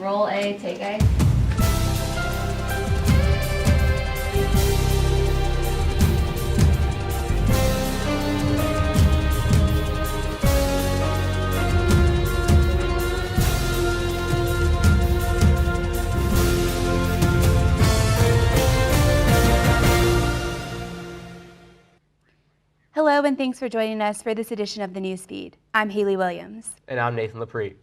roll A, take A. Hello, and thanks for joining us for this edition of the Newsfeed. I'm Haley Williams. And I'm Nathan Lepre.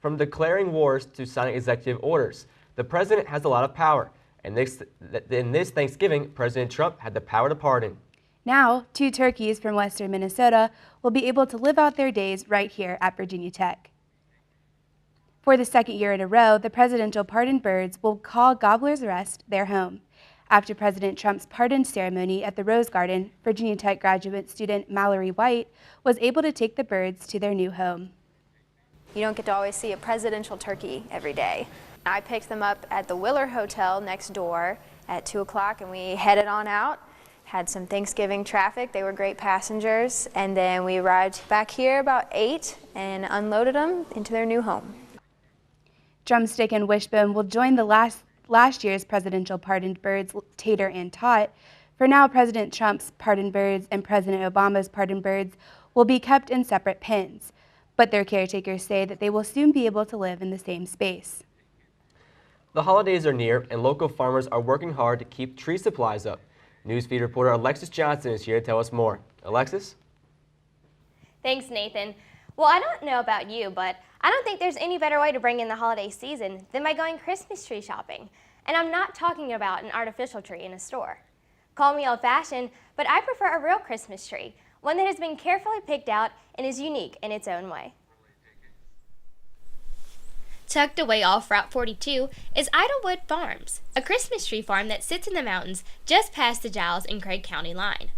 From declaring wars to signing executive orders, the president has a lot of power. And in this Thanksgiving, President Trump had the power to pardon. Now, 2 turkeys from western Minnesota will be able to live out their days right here at Virginia Tech. For the second year in a row, the presidential pardoned birds will call Gobbler's Rest their home. After President Trump's pardon ceremony at the Rose Garden, Virginia Tech graduate student Mallory White was able to take the birds to their new home. You don't get to always see a presidential turkey every day. I picked them up at the Willer Hotel next door at 2 o'clock and we headed on out. Had some Thanksgiving traffic, they were great passengers, and then we arrived back here about 8 and unloaded them into their new home. Drumstick and Wishbone will join the last year's presidential pardoned birds, Tater and Tot. For now, President Trump's pardoned birds and President Obama's pardoned birds will be kept in separate pens, but their caretakers say that they will soon be able to live in the same space. The holidays are near, and local farmers are working hard to keep tree supplies up. Newsfeed reporter Alexis Johnson is here to tell us more. Alexis? Thanks, Nathan. Well, I don't know about you, but I don't think there's any better way to bring in the holiday season than by going Christmas tree shopping. And I'm not talking about an artificial tree in a store. Call me old-fashioned, but I prefer a real Christmas tree, one that has been carefully picked out and is unique in its own way. Tucked away off Route 42 is Idlewood Farms, a Christmas tree farm that sits in the mountains just past the Giles and Craig County line.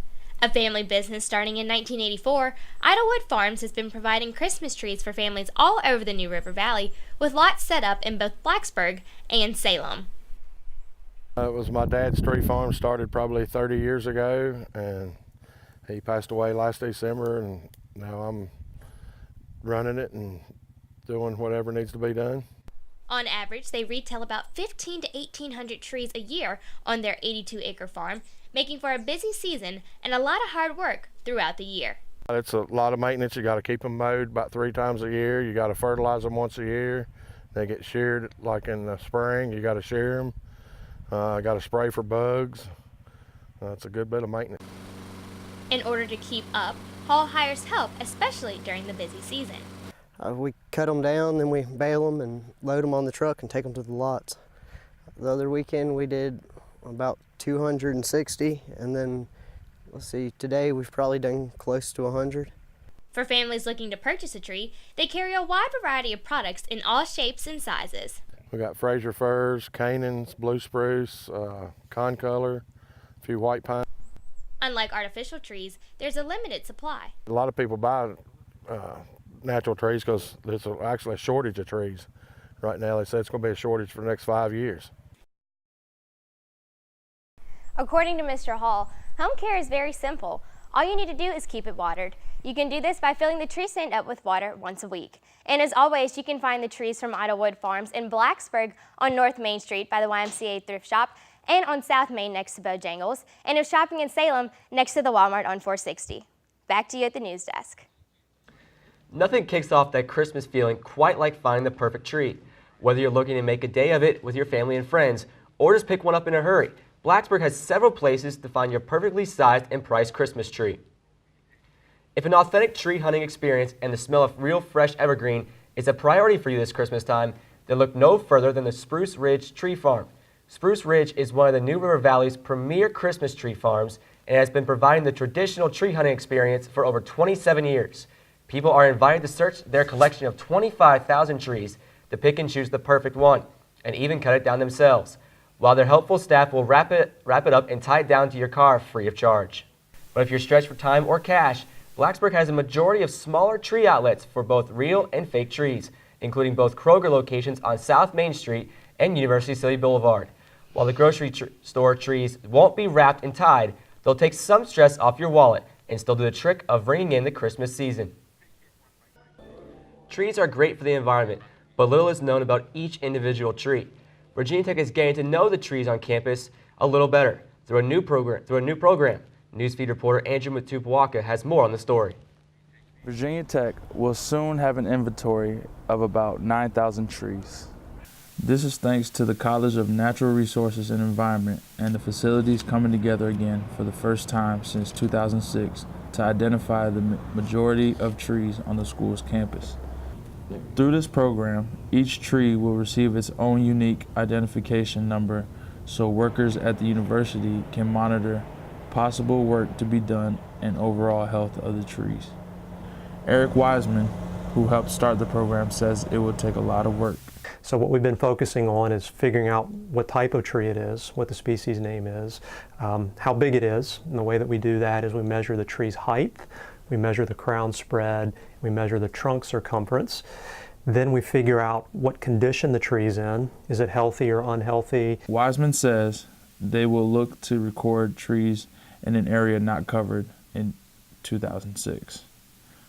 A family business starting in 1984, Idlewood Farms has been providing Christmas trees for families all over the New River Valley, with lots set up in both Blacksburg and Salem. It was my dad's tree farm, started probably 30 years ago, and he passed away last December, and now I'm running it and doing whatever needs to be done. On average, they retail about 1,500 to 1,800 trees a year on their 82-acre farm, making for a busy season and a lot of hard work throughout the year. It's a lot of maintenance. You got to keep them mowed about 3 times a year. You got to fertilize them once a year. They get sheared like in the spring. You got to shear them. Got to spray for bugs. It's a good bit of maintenance. In order to keep up, Hall hires help, especially during the busy season. We cut them down, then we bale them and load them on the truck and take them to the lots. The other weekend we did about 260, and then let's see, today we've probably done close to 100. For families looking to purchase a tree, they carry a wide variety of products in all shapes and sizes. We got Fraser firs, Canaans, blue spruce, concolor, a few white pine. Unlike artificial trees, there's a limited supply. A lot of people buy natural trees because there's actually a shortage of trees right now. They say it's going to be a shortage for the next 5 years. According to Mr. Hall, home care is very simple. All you need to do is keep it watered. You can do this by filling the tree stand up with water once a week. And as always, you can find the trees from Idlewood Farms in Blacksburg on North Main Street by the YMCA thrift shop, and on South Main next to Bojangles, and if shopping in Salem next to the Walmart on 460. Back to you at the news desk. Nothing kicks off that Christmas feeling quite like finding the perfect tree. Whether you're looking to make a day of it with your family and friends, or just pick one up in a hurry, Blacksburg has several places to find your perfectly sized and priced Christmas tree. If an authentic tree hunting experience and the smell of real fresh evergreen is a priority for you this Christmas time, then look no further than the Spruce Ridge Tree Farm. Spruce Ridge is one of the New River Valley's premier Christmas tree farms and has been providing the traditional tree hunting experience for over 27 years. People are invited to search their collection of 25,000 trees to pick and choose the perfect one, and even cut it down themselves, while their helpful staff will wrap it up and tie it down to your car free of charge. But if you're stretched for time or cash, Blacksburg has a majority of smaller tree outlets for both real and fake trees, including both Kroger locations on South Main Street and University City Boulevard. While the grocery store trees won't be wrapped and tied, they'll take some stress off your wallet and still do the trick of bringing in the Christmas season. Trees are great for the environment, but little is known about each individual tree. Virginia Tech is getting to know the trees on campus a little better through a new program. Newsfeed reporter Andrew Matupuaka has more on the story. Virginia Tech will soon have an inventory of about 9,000 trees. This is thanks to the College of Natural Resources and Environment and the facilities coming together again for the first time since 2006 to identify the majority of trees on the school's campus. Through this program, each tree will receive its own unique identification number so workers at the university can monitor possible work to be done and overall health of the trees. Eric Wiseman, who helped start the program, says it will take a lot of work. So what we've been focusing on is figuring out what type of tree it is, what the species name is, how big it is. And the way that we do that is we measure the tree's height, we measure the crown spread, we measure the trunk circumference. Then we figure out what condition the tree's in. Is it healthy or unhealthy? Wiseman says they will look to record trees in an area not covered in 2006.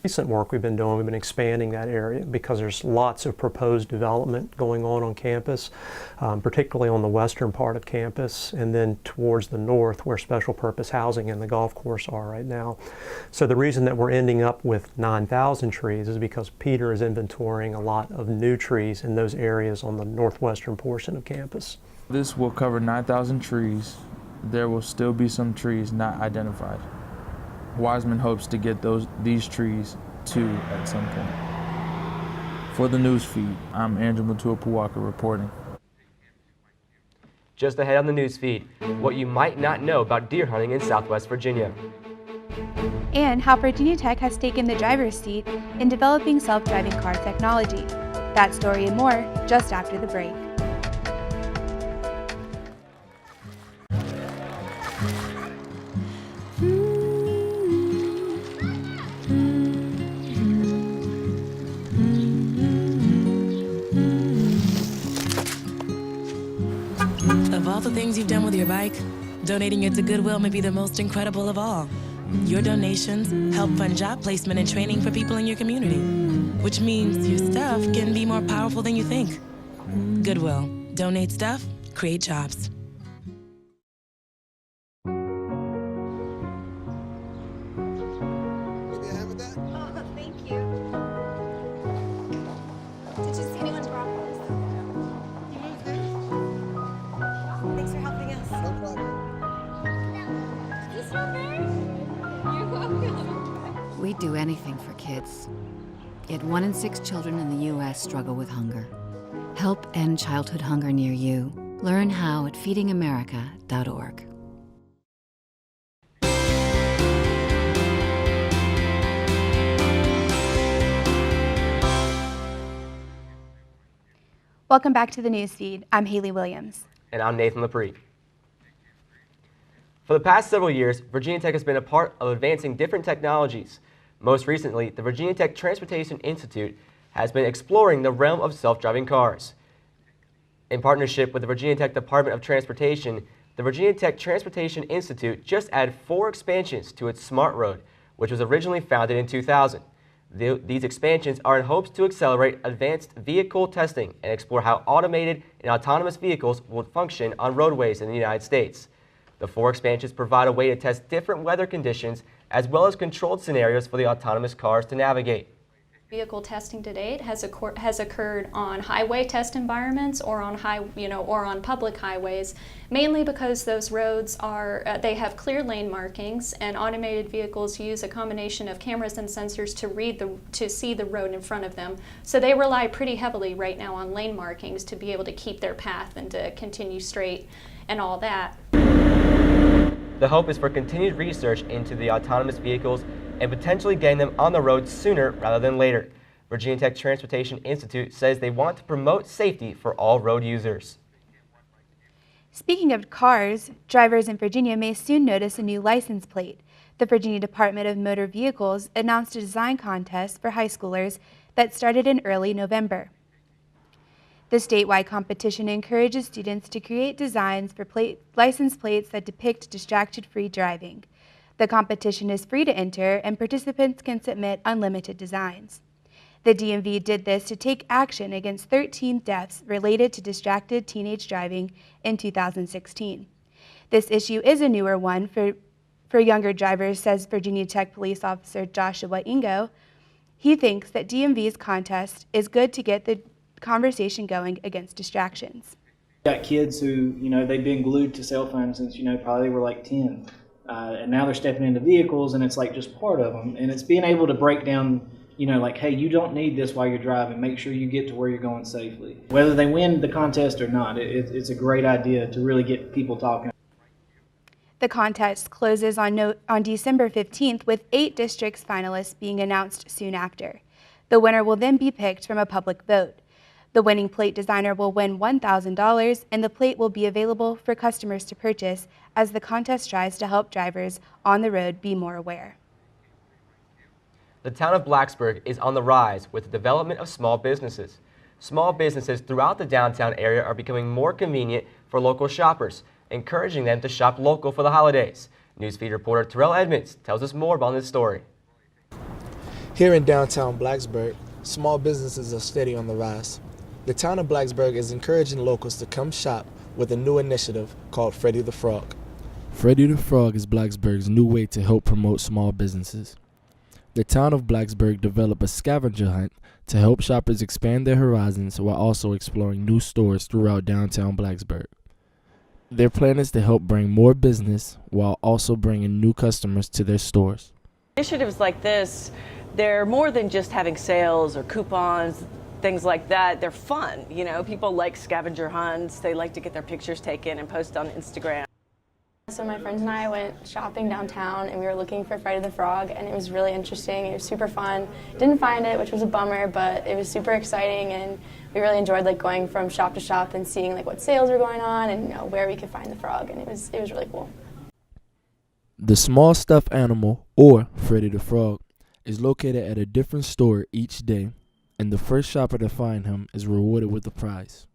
Recent work we've been doing, we've been expanding that area because there's lots of proposed development going on campus, particularly on the western part of campus and then towards the north where special purpose housing and the golf course are right now. So the reason that we're ending up with 9,000 trees is because Peter is inventorying a lot of new trees in those areas on the northwestern portion of campus. This will cover 9,000 trees. There will still be some trees not identified. Wiseman hopes to get these trees too at some point. For the Newsfeed, I'm Andrew Matupuaka reporting. Just ahead on the Newsfeed, what you might not know about deer hunting in Southwest Virginia. And how Virginia Tech has taken the driver's seat in developing self-driving car technology. That story and more just after the break. Of all the things you've done with your bike, donating it to Goodwill may be the most incredible of all. Your donations help fund job placement and training for people in your community, which means your stuff can be more powerful than you think. Goodwill. Donate stuff, create jobs. We'd do anything for kids. Yet 1 in 6 children in the U.S. struggle with hunger. Help end childhood hunger near you. Learn how at feedingamerica.org. Welcome back to the Newsfeed. I'm Haley Williams. And I'm Nathan Lepre. For the past several years, Virginia Tech has been a part of advancing different technologies. Most recently, the Virginia Tech Transportation Institute has been exploring the realm of self-driving cars. In partnership with the Virginia Tech Department of Transportation, the Virginia Tech Transportation Institute just added 4 expansions to its Smart Road, which was originally founded in 2000. These expansions are in hopes to accelerate advanced vehicle testing and explore how automated and autonomous vehicles will function on roadways in the United States. The 4 expansions provide a way to test different weather conditions as well as controlled scenarios for the autonomous cars to navigate. Vehicle testing to date has occurred on highway test environments or on on public highways, mainly because those roads they have clear lane markings, and automated vehicles use a combination of cameras and sensors to see the road in front of them. So they rely pretty heavily right now on lane markings to be able to keep their path and to continue straight and all that. The hope is for continued research into the autonomous vehicles and potentially getting them on the road sooner rather than later. Virginia Tech Transportation Institute says they want to promote safety for all road users. Speaking of cars, drivers in Virginia may soon notice a new license plate. The Virginia Department of Motor Vehicles announced a design contest for high schoolers that started in early November. The statewide competition encourages students to create designs for license plates that depict distraction-free driving. The competition is free to enter, and participants can submit unlimited designs. The DMV did this to take action against 13 deaths related to distracted teenage driving in 2016. This issue is a newer one for younger drivers, says Virginia Tech Police Officer Joshua Ingo. He thinks that DMV's contest is good to get the conversation going against distractions. Got kids who, they've been glued to cell phones since, probably they were like 10. And now they're stepping into vehicles and it's like just part of them. And it's being able to break down, like, hey, you don't need this while you're driving. Make sure you get to where you're going safely. Whether they win the contest or not, it's a great idea to really get people talking. The contest closes on December 15th with 8 districts finalists being announced soon after. The winner will then be picked from a public vote. The winning plate designer will win $1,000 and the plate will be available for customers to purchase as the contest tries to help drivers on the road be more aware. The town of Blacksburg is on the rise with the development of small businesses. Small businesses throughout the downtown area are becoming more convenient for local shoppers, encouraging them to shop local for the holidays. Newsfeed reporter Terrell Edmonds tells us more about this story. Here in downtown Blacksburg, small businesses are steady on the rise. The town of Blacksburg is encouraging locals to come shop with a new initiative called Freddy the Frog. Freddy the Frog is Blacksburg's new way to help promote small businesses. The town of Blacksburg developed a scavenger hunt to help shoppers expand their horizons while also exploring new stores throughout downtown Blacksburg. Their plan is to help bring more business while also bringing new customers to their stores. Initiatives like this, they're more than just having sales or coupons, things like that. They're fun. People like scavenger hunts. They like to get their pictures taken and post on Instagram. So my friends and I went shopping downtown and we were looking for Freddy the Frog, and it was really interesting. It was super fun. Didn't find it, which was a bummer, but it was super exciting, and we really enjoyed going from shop to shop and seeing what sales were going on and where we could find the frog, and it was really cool. The small stuffed animal, or Freddy the Frog, is located at a different store each day, and the first shopper to find him is rewarded with a prize.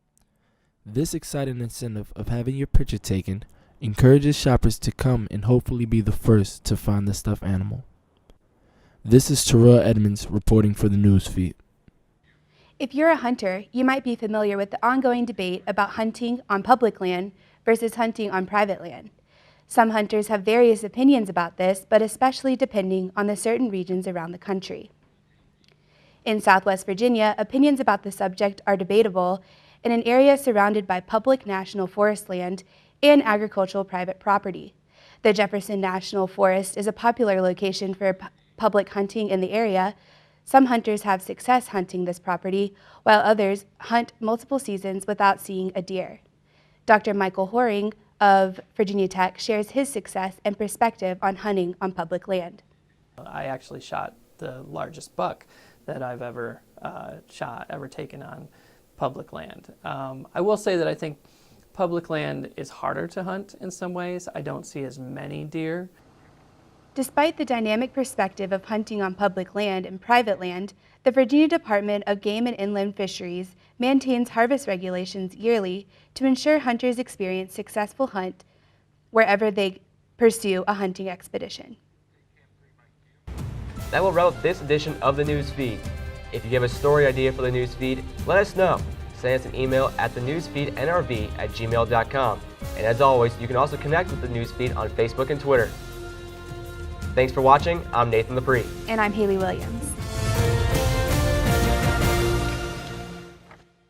This exciting incentive of having your picture taken encourages shoppers to come and hopefully be the first to find the stuffed animal. This is Terrell Edmonds reporting for the Newsfeed. If you're a hunter, you might be familiar with the ongoing debate about hunting on public land versus hunting on private land. Some hunters have various opinions about this, but especially depending on the certain regions around the country. In Southwest Virginia, opinions about the subject are debatable in an area surrounded by public national forest land and agricultural private property. The Jefferson National Forest is a popular location for public hunting in the area. Some hunters have success hunting this property, while others hunt multiple seasons without seeing a deer. Dr. Michael Horing of Virginia Tech shares his success and perspective on hunting on public land. I actually shot the largest buck that I've ever taken on public land. I will say that I think public land is harder to hunt in some ways. I don't see as many deer. Despite the dynamic perspective of hunting on public land and private land, the Virginia Department of Game and Inland Fisheries maintains harvest regulations yearly to ensure hunters experience successful hunt wherever they pursue a hunting expedition. That will wrap up this edition of the Newsfeed. If you have a story idea for the Newsfeed, let us know. Send us an email at thenewsfeednrv@gmail.com. And as always, you can also connect with the Newsfeed on Facebook and Twitter. Thanks for watching. I'm Nathan Lepre. And I'm Haley Williams.